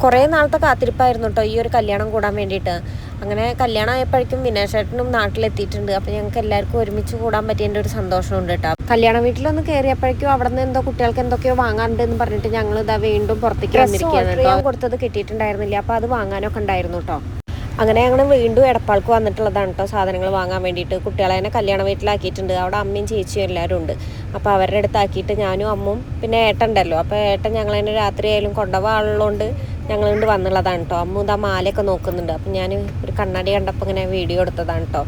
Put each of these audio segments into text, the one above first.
കുറേ നാളത്തെ കാത്തിരിപ്പായിരുന്നു കേട്ടോ ഈ ഒരു കല്യാണം കൂടാൻ വേണ്ടിയിട്ട്. അങ്ങനെ കല്യാണം ആയപ്പോഴേക്കും വിനേഷേട്ടനും നാട്ടിലെത്തിയിട്ടുണ്ട്. അപ്പോൾ ഞങ്ങൾക്ക് എല്ലാവർക്കും ഒരുമിച്ച് കൂടാൻ പറ്റിയതിൻ്റെ ഒരു സന്തോഷമുണ്ട് കേട്ടോ. കല്യാണ വീട്ടിലൊന്ന് കയറിയപ്പോഴേക്കും അവിടെ നിന്ന് എന്തോ കുട്ടികൾക്ക് എന്തൊക്കെയോ വാങ്ങാനുണ്ട് എന്ന് പറഞ്ഞിട്ട് ഞങ്ങൾ ഇതാ വീണ്ടും പുറത്തേക്ക് വന്നിരിക്കുകയാണ് കേട്ടോ. ഞാൻ കൊടുത്തത് കിട്ടിയിട്ടുണ്ടായിരുന്നില്ല, അപ്പോൾ അത് വാങ്ങാനൊക്കെ ഉണ്ടായിരുന്നു കേട്ടോ. അങ്ങനെ ഞങ്ങൾ വീണ്ടും എടപ്പാൾക്ക് വന്നിട്ടുള്ളതാണ് കേട്ടോ സാധനങ്ങൾ വാങ്ങാൻ വേണ്ടിയിട്ട്. കുട്ടികളെ തന്നെ കല്യാണ വീട്ടിലാക്കിയിട്ടുണ്ട്. അവിടെ അമ്മയും ചേച്ചിയും എല്ലാവരും ഉണ്ട്. അപ്പോൾ അവരുടെ അടുത്താക്കിയിട്ട് ഞാനും അമ്മും പിന്നെ ഏട്ടൻ ഉണ്ടല്ലോ, അപ്പോൾ ഏട്ടൻ ഞങ്ങളതിനെ രാത്രി ആയാലും കൊണ്ടുപോകാനുള്ളതുകൊണ്ട് ഞങ്ങളുകൊണ്ട് വന്നുള്ളതാണ് കേട്ടോ. അമ്മ ഇതാ മാലയൊക്കെ നോക്കുന്നുണ്ട്. അപ്പം ഞാൻ ഒരു കണ്ണാടി കണ്ടപ്പോൾ ഇങ്ങനെ വീഡിയോ എടുത്തതാണ് കേട്ടോ.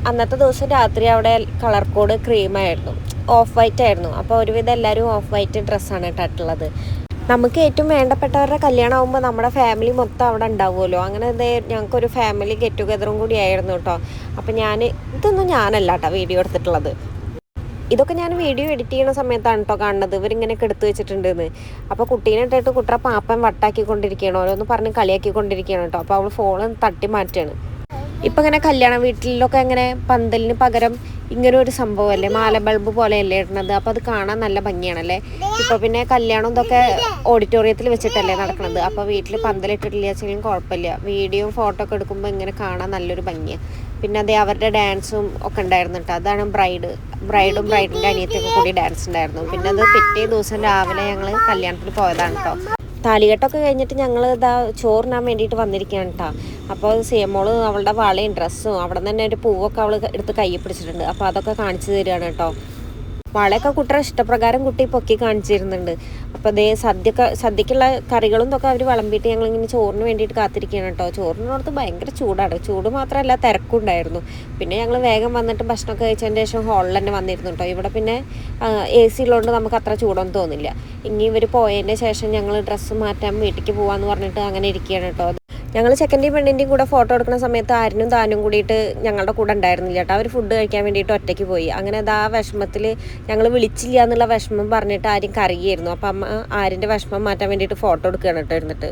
അന്നത്തെ ദിവസം രാത്രി അവിടെ കളർ കോഡ് ക്രീമായിരുന്നു, ഓഫ് വൈറ്റ് ആയിരുന്നു. അപ്പോൾ ഒരുവിധം എല്ലാവരും ഓഫ് വൈറ്റ് ഡ്രസ്സാണ് ഇട്ടിട്ടുള്ളത്. നമുക്ക് ഏറ്റവും വേണ്ടപ്പെട്ടവരുടെ കല്യാണം ആകുമ്പോൾ നമ്മുടെ ഫാമിലി മൊത്തം അവിടെ ഉണ്ടാവുമല്ലോ. അങ്ങനെ ഞങ്ങൾക്കൊരു ഫാമിലി ഗെറ്റ് ടുഗദറും കൂടി ആയിരുന്നു കേട്ടോ. അപ്പം ഇതൊന്നും ഞാനല്ല കേട്ടോ വീഡിയോ എടുത്തിട്ടുള്ളത്. ഇതൊക്കെ ഞാൻ വീഡിയോ എഡിറ്റ് ചെയ്യുന്ന സമയത്താണ് കേട്ടോ കാണുന്നത് ഇവരിങ്ങനെയൊക്കെ എടുത്തു വെച്ചിട്ടുണ്ടെന്ന്. അപ്പോൾ കുട്ടീനെ ഇട്ടിട്ട് കുട്ടറെ പാപ്പൻ വട്ടാക്കിക്കൊണ്ടിരിക്കുകയാണ്, ഓരോന്ന് പറഞ്ഞ് കളിയാക്കിക്കൊണ്ടിരിക്കുകയാണ് കേട്ടോ. അപ്പോൾ അവൾ ഫോൺ തട്ടി മാറ്റുകയാണ്. ഇപ്പം ഇങ്ങനെ കല്യാണ വീട്ടിലൊക്കെ ഇങ്ങനെ പന്തലിന് പകരം ഇങ്ങനെ ഒരു സംഭവമല്ലേ, മാല ബൾബ് പോലെയല്ലേ ഇടുന്നത്. അപ്പോൾ അത് കാണാൻ നല്ല ഭംഗിയാണല്ലേ. ഇപ്പോൾ പിന്നെ കല്യാണം ഇതൊക്കെ ഓഡിറ്റോറിയത്തിൽ വെച്ചിട്ടല്ലേ നടക്കുന്നത്. അപ്പോൾ വീട്ടിൽ പന്തലിട്ടിട്ടില്ല വെച്ചെങ്കിലും കുഴപ്പമില്ല, വീഡിയോ ഫോട്ടോ ഒക്കെ എടുക്കുമ്പോൾ ഇങ്ങനെ കാണാൻ നല്ലൊരു ഭംഗിയാണ്. പിന്നെ അതേ അവരുടെ ഡാൻസും ഒക്കെ ഉണ്ടായിരുന്നു കേട്ടോ. അതാണ് ബ്രൈഡും ബ്രൈഡിൻ്റെ അനിയത്തിയൊക്കെ കൂടി ഡാൻസ് ഉണ്ടായിരുന്നു. പിന്നെ അത് പിറ്റേ ദിവസം രാവിലെ ഞങ്ങൾ കല്യാണത്തിന് പോയതാണ് കേട്ടോ. താലികെട്ടൊക്കെ കഴിഞ്ഞിട്ട് ഞങ്ങൾ ഇതാ ചോറിനാൻ വേണ്ടിയിട്ട് വന്നിരിക്കുകയാണ് കേട്ടോ. അപ്പോൾ സിയമോള് അവളുടെ വളയും ഡ്രസ്സും അവിടെ നിന്ന് തന്നെ ഒരു പൂവൊക്കെ അവൾ എടുത്ത് കൈ പിടിച്ചിട്ടുണ്ട്. അപ്പോൾ അതൊക്കെ കാണിച്ചു തരികയാണ് കേട്ടോ. വളയൊക്കെ കുട്ടിയുടെ ഇഷ്ടപ്രകാരം കുട്ടി പൊക്കി കാണിച്ചിരുന്നുണ്ട്. അപ്പോൾ അതേ സദ്യക്കുള്ള കറികളും ഇതൊക്കെ അവർ വിളമ്പിയിട്ട് ഞങ്ങളിങ്ങനെ ചോറിന് വേണ്ടിയിട്ട് കാത്തിരിക്കുകയാണ് കേട്ടോ. ചോറിനോടത്ത് ഭയങ്കര ചൂടാണ്, ചൂട് മാത്രമല്ല തിരക്കുണ്ടായിരുന്നു. പിന്നെ ഞങ്ങൾ വേഗം വന്നിട്ട് ഭക്ഷണമൊക്കെ കഴിച്ചതിന് ശേഷം ഹോളിൽ തന്നെ വന്നിരുന്നു കേട്ടോ. ഇവിടെ പിന്നെ AC ഉള്ളതുകൊണ്ട് നമുക്ക് അത്ര ചൂടൊന്നും തോന്നില്ല. ഇനി ഇവർ പോയതിൻ്റെ ശേഷം ഞങ്ങൾ ഡ്രസ്സ് മാറ്റാൻ വീട്ടിലേക്ക് പോകാമെന്ന് പറഞ്ഞിട്ട് അങ്ങനെ ഇരിക്കുകയാണ് കേട്ടോ. ഞങ്ങൾ ചെക്കൻ്റെയും പെണ്ണിൻ്റെയും കൂടെ ഫോട്ടോ എടുക്കുന്ന സമയത്ത് ആരിനും താനും കൂടിയിട്ട് ഞങ്ങളുടെ കൂടെ ഉണ്ടായിരുന്നില്ല കേട്ടോ. അവർ ഫുഡ് കഴിക്കാൻ വേണ്ടിയിട്ട് ഒറ്റയ്ക്ക് പോയി. അങ്ങനെ അത് ആ വിഷമത്തിൽ ഞങ്ങൾ വിളിച്ചില്ല എന്നുള്ള വിഷമം പറഞ്ഞിട്ട് ആരും കരയായിരുന്നു. അപ്പം അമ്മ ആരിൻ്റെ വിഷമം മാറ്റാൻ വേണ്ടിയിട്ട് ഫോട്ടോ എടുക്കുകയാണ് കേട്ടോ ഇരുന്നിട്ട്.